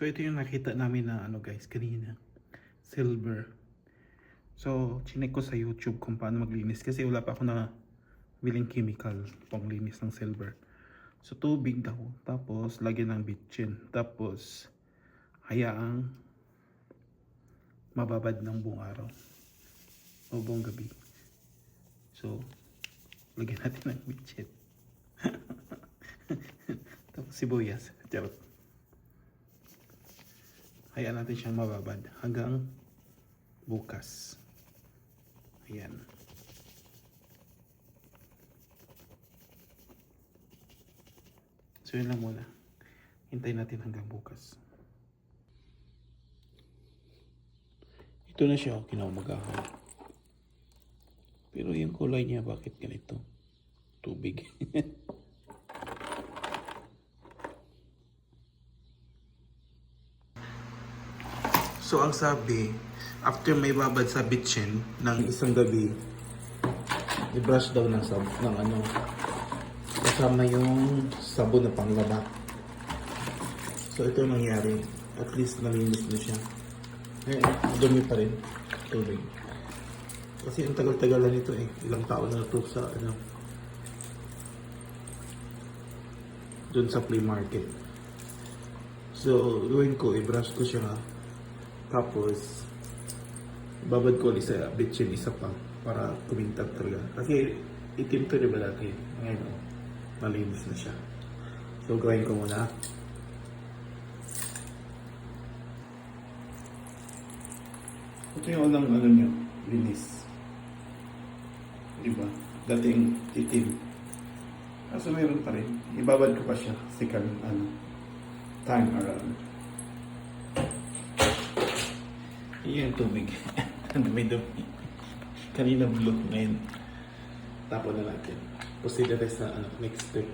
So ito yung nakita namin na ano guys kanina, silver. So chinek ko sa YouTube kung paano maglinis kasi wala pa ako na biling chemical pang linis ng silver. So tubig daw, tapos lagyan ng bitchin, tapos hayaang mababad ng buong araw o buong gabi. So lagyan natin ng bitchin. Tapos sibuyas, charot. Hayaan natin siyang mababad hanggang bukas. Ayan. So yun lang muna. Hintayin natin hanggang bukas. Ito na siya, kinamagahan. Pero yung kulay niya, bakit ganito? Tubig. So ang sabi, after may babad sa bitchin ng isang gabi, i-brush daw ng ano, kasama yung sabon na panglaba. So ito yung nangyari. At least nalinis na siya. Ngayon, dumi pa rin. Tubig. Kasi ang tagal-tagalan nito eh. Ilang taon na ito sa ano, dun sa flea market. So, gawin ko, i-brush ko siya. Tapos, babad ko ulit sa bitchin isa pa para kumintag talaga. Kasi itim to diba dati? Ngayon, malinis na siya. So, gawin ko muna. Ito yung unang ano niya, linis. Diba? Dating itim. Kaso meron pa rin. Ibabad ko pa siya second time around. Iyan yung tubig. Dumi-dumi. Kanina blue, ngayon tapon na natin. Proceed na sa next step.